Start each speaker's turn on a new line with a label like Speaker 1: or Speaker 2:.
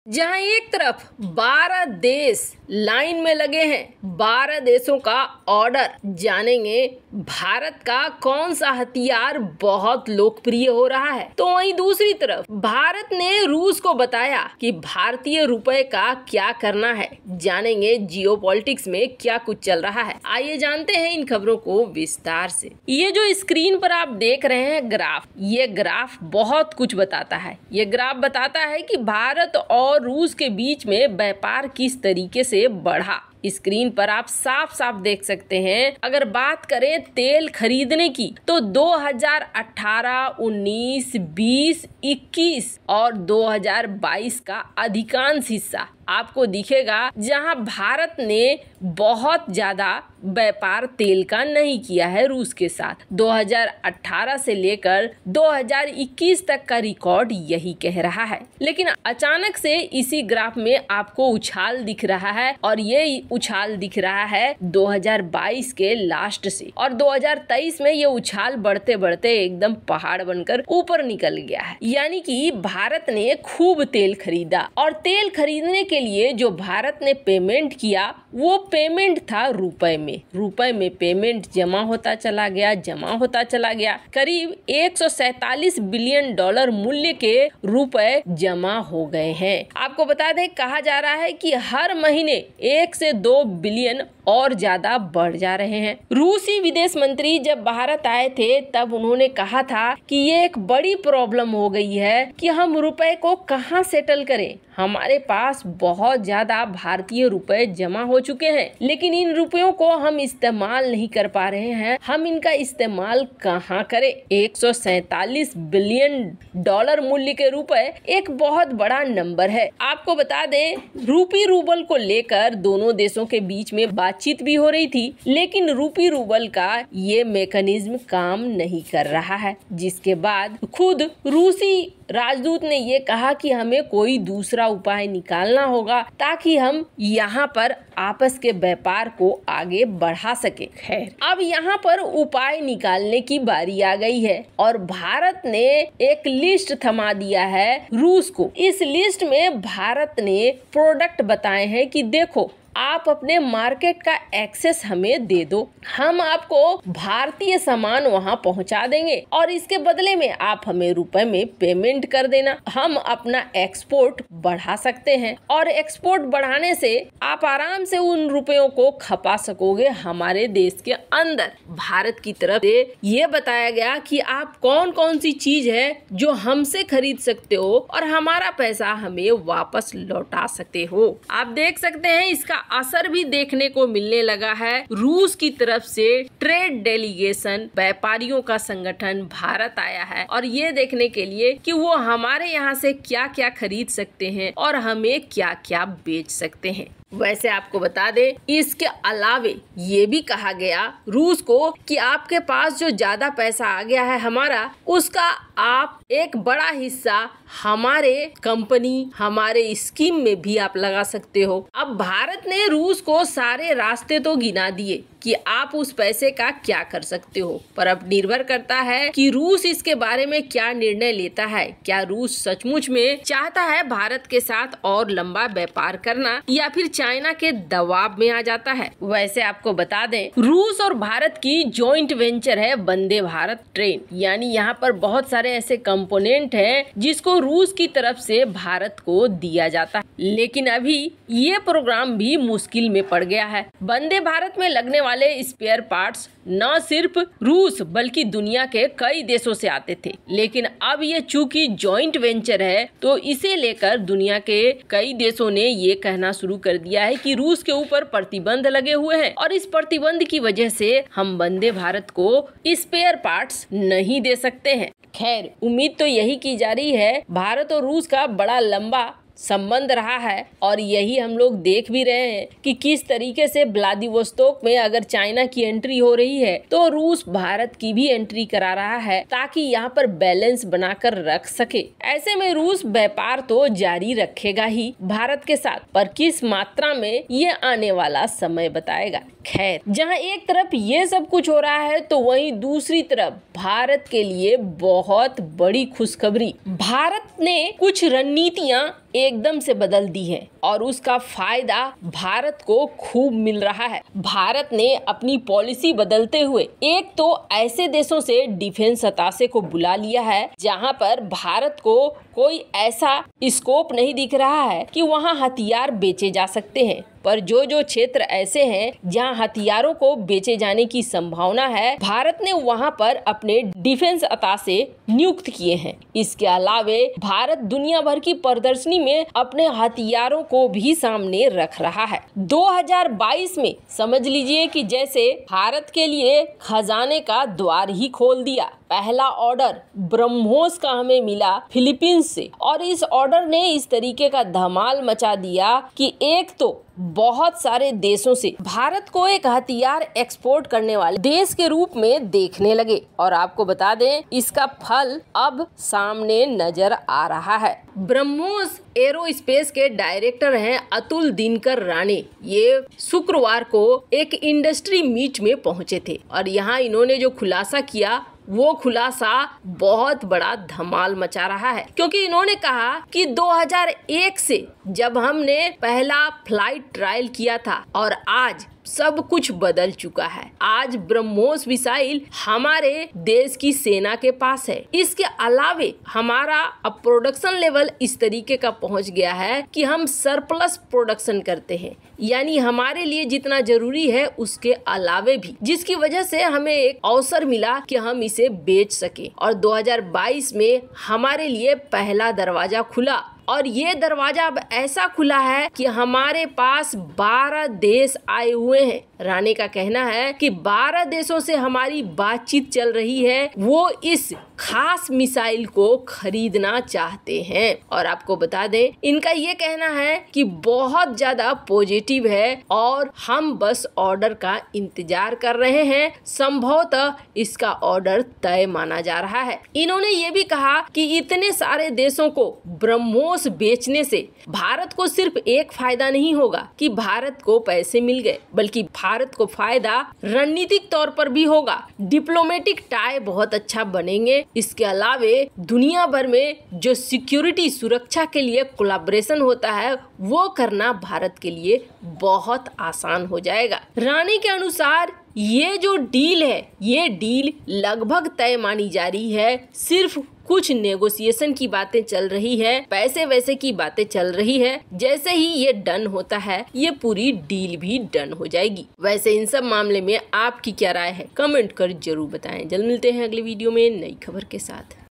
Speaker 1: जहां एक तरफ 12 देश लाइन में लगे हैं, 12 देशों का ऑर्डर। जानेंगे भारत का कौन सा हथियार बहुत लोकप्रिय हो रहा है। तो वहीं दूसरी तरफ भारत ने रूस को बताया कि भारतीय रुपए का क्या करना है। जानेंगे जियोपॉलिटिक्स में क्या कुछ चल रहा है। आइए जानते हैं इन खबरों को विस्तार से। ये जो स्क्रीन पर आप देख रहे हैं ग्राफ, ये ग्राफ बहुत कुछ बताता है। ये ग्राफ बताता है कि भारत और रूस के बीच में व्यापार किस तरीके से बढ़ा। स्क्रीन पर आप साफ साफ देख सकते हैं। अगर बात करें तेल खरीदने की तो 2018, 19, 20, 21 और 2022 का अधिकांश हिस्सा आपको दिखेगा जहां भारत ने बहुत ज्यादा व्यापार तेल का नहीं किया है रूस के साथ। 2018 से लेकर 2021 तक का रिकॉर्ड यही कह रहा है। लेकिन अचानक से इसी ग्राफ में आपको उछाल दिख रहा है और ये उछाल दिख रहा है 2022 के लास्ट से, और 2023 में ये उछाल बढ़ते बढ़ते एकदम पहाड़ बनकर ऊपर निकल गया है। यानी कि भारत ने खूब तेल खरीदा, और तेल खरीदने के लिए जो भारत ने पेमेंट किया वो पेमेंट था रुपए में। रुपए में पेमेंट जमा होता चला गया। करीब 147 बिलियन डॉलर मूल्य के रुपए जमा हो गए हैं। आपको बता दें, कहा जा रहा है कि हर महीने 1 से 2 बिलियन और ज्यादा बढ़ जा रहे हैं। रूसी विदेश मंत्री जब भारत आए थे तब उन्होंने कहा था कि ये एक बड़ी प्रॉब्लम हो गई है कि हम रुपए को कहां सेटल करें। हमारे पास बहुत ज्यादा भारतीय रुपए जमा हो चुके हैं, लेकिन इन रुपयों को हम इस्तेमाल नहीं कर पा रहे हैं। हम इनका इस्तेमाल कहां करें। 147 बिलियन डॉलर मूल्य के रुपए एक बहुत बड़ा नंबर है। आपको बता दें, रूपी रूबल को लेकर दोनों देशों के बीच में बातचीत भी हो रही थी, लेकिन रूपी रूबल का ये मैकेनिज्म काम नहीं कर रहा है, जिसके बाद खुद रूसी राजदूत ने ये कहा कि हमें कोई दूसरा उपाय निकालना होगा ताकि हम यहाँ पर आपस के व्यापार को आगे बढ़ा सके। खैर, अब यहाँ पर उपाय निकालने की बारी आ गई है और भारत ने एक लिस्ट थमा दिया है रूस को। इस लिस्ट में भारत ने प्रोडक्ट बताए हैं कि देखो, आप अपने मार्केट का एक्सेस हमें दे दो, हम आपको भारतीय सामान वहां पहुंचा देंगे और इसके बदले में आप हमें रुपए में पेमेंट कर देना। हम अपना एक्सपोर्ट बढ़ा सकते हैं और एक्सपोर्ट बढ़ाने से आप आराम से उन रुपयों को खपा सकोगे हमारे देश के अंदर। भारत की तरफ से ये बताया गया कि आप कौन कौन सी चीज है जो हमसे खरीद सकते हो और हमारा पैसा हमें वापस लौटा सकते हो। आप देख सकते हैं इसका असर भी देखने को मिलने लगा है। रूस की तरफ से ट्रेड डेलीगेशन, व्यापारियों का संगठन भारत आया है और ये देखने के लिए कि वो हमारे यहाँ से क्या क्या खरीद सकते हैं और हमें क्या क्या बेच सकते हैं। वैसे आपको बता दें, इसके अलावे ये भी कहा गया रूस को कि आपके पास जो ज्यादा पैसा आ गया है हमारा, उसका आप एक बड़ा हिस्सा हमारे कंपनी, हमारे स्कीम में भी आप लगा सकते हो। अब भारत ने रूस को सारे रास्ते तो गिना दिए कि आप उस पैसे का क्या कर सकते हो, पर अब निर्भर करता है कि रूस इसके बारे में क्या निर्णय लेता है। क्या रूस सचमुच में चाहता है भारत के साथ और लंबा व्यापार करना, या फिर चाइना के दबाव में आ जाता है। वैसे आपको बता दें, रूस और भारत की जॉइंट वेंचर है वंदे भारत ट्रेन। यानी यहाँ पर बहुत सारे ऐसे कंपोनेंट हैं जिसको रूस की तरफ से भारत को दिया जाता है, लेकिन अभी ये प्रोग्राम भी मुश्किल में पड़ गया है। वंदे भारत में लगने वाले स्पेयर पार्ट्स न सिर्फ रूस बल्कि दुनिया के कई देशों से आते थे, लेकिन अब ये चूंकि जॉइंट वेंचर है तो इसे लेकर दुनिया के कई देशों ने ये कहना शुरू कर दिया है कि रूस के ऊपर प्रतिबंध लगे हुए हैं और इस प्रतिबंध की वजह से हम वंदे भारत को स्पेयर पार्ट्स नहीं दे सकते हैं। खैर, उम्मीद तो यही की जा रही है। भारत और रूस का बड़ा लंबा संबंध रहा है और यही हम लोग देख भी रहे हैं कि किस तरीके से व्लादिवोस्तोक में अगर चाइना की एंट्री हो रही है तो रूस भारत की भी एंट्री करा रहा है ताकि यहाँ पर बैलेंस बनाकर रख सके। ऐसे में रूस व्यापार तो जारी रखेगा ही भारत के साथ, पर किस मात्रा में ये आने वाला समय बताएगा। खैर, जहाँ एक तरफ ये सब कुछ हो रहा है तो वहीं दूसरी तरफ भारत के लिए बहुत बड़ी खुशखबरी। भारत ने कुछ रणनीतियाँ एकदम से बदल दी है और उसका फायदा भारत को खूब मिल रहा है। भारत ने अपनी पॉलिसी बदलते हुए एक तो ऐसे देशों से डिफेंस अताशे को बुला लिया है जहां पर भारत को कोई ऐसा स्कोप नहीं दिख रहा है कि वहां हथियार बेचे जा सकते हैं, पर जो क्षेत्र ऐसे हैं जहां हथियारों को बेचे जाने की संभावना है, भारत ने वहां पर अपने डिफेंस अताशे नियुक्त किए हैं। इसके अलावे भारत दुनिया भर की प्रदर्शनी में अपने हथियारों को भी सामने रख रहा है। 2022 में समझ लीजिए कि जैसे भारत के लिए खजाने का द्वार ही खोल दिया। पहला ऑर्डर ब्रह्मोस का हमें मिला फिलीपींस से और इस ऑर्डर ने इस तरीके का धमाल मचा दिया कि एक तो बहुत सारे देशों से भारत को एक हथियार एक्सपोर्ट करने वाले देश के रूप में देखने लगे और आपको बता दें इसका फल अब सामने नजर आ रहा है। ब्रह्मोस एरोस्पेस के डायरेक्टर हैं अतुल दिनकर राणे। ये शुक्रवार को एक इंडस्ट्री मीट में पहुंचे थे और यहाँ इन्होंने जो खुलासा किया वो खुलासा बहुत बड़ा धमाल मचा रहा है, क्योंकि इन्होंने कहा कि 2001 से जब हमने पहला फ्लाइट ट्रायल किया था और आज सब कुछ बदल चुका है। आज ब्रह्मोस मिसाइल हमारे देश की सेना के पास है। इसके अलावे हमारा अब प्रोडक्शन लेवल इस तरीके का पहुंच गया है कि हम सरप्लस प्रोडक्शन करते हैं, यानी हमारे लिए जितना जरूरी है उसके अलावे भी, जिसकी वजह से हमें एक अवसर मिला कि हम इसे बेच सके और 2022 में हमारे लिए पहला दरवाजा खुला और ये दरवाजा अब ऐसा खुला है कि हमारे पास 12 देश आए हुए हैं। राणे का कहना है कि 12 देशों से हमारी बातचीत चल रही है, वो इस खास मिसाइल को खरीदना चाहते हैं। और आपको बता दें इनका ये कहना है कि बहुत ज्यादा पॉजिटिव है और हम बस ऑर्डर का इंतजार कर रहे हैं। संभवतः इसका ऑर्डर तय माना जा रहा है। इन्होंने ये भी कहा कि इतने सारे देशों को ब्रह्मोस बेचने से भारत को सिर्फ एक फायदा नहीं होगा कि भारत को पैसे मिल गए, बल्कि भारत को फायदा रणनीतिक तौर पर भी होगा। डिप्लोमेटिक टाई बहुत अच्छा बनेंगे। इसके अलावे दुनिया भर में जो सिक्योरिटी सुरक्षा के लिए कोलैबोरेशन होता है वो करना भारत के लिए बहुत आसान हो जाएगा। राणे के अनुसार ये जो डील है ये डील लगभग तय मानी जा रही है। सिर्फ कुछ नेगोशिएशन की बातें चल रही है, पैसे वैसे की बातें चल रही है। जैसे ही ये डन होता है ये पूरी डील भी डन हो जाएगी। वैसे इन सब मामले में आपकी क्या राय है कमेंट कर जरूर बताएं। जल्द मिलते हैं अगले वीडियो में नई खबर के साथ।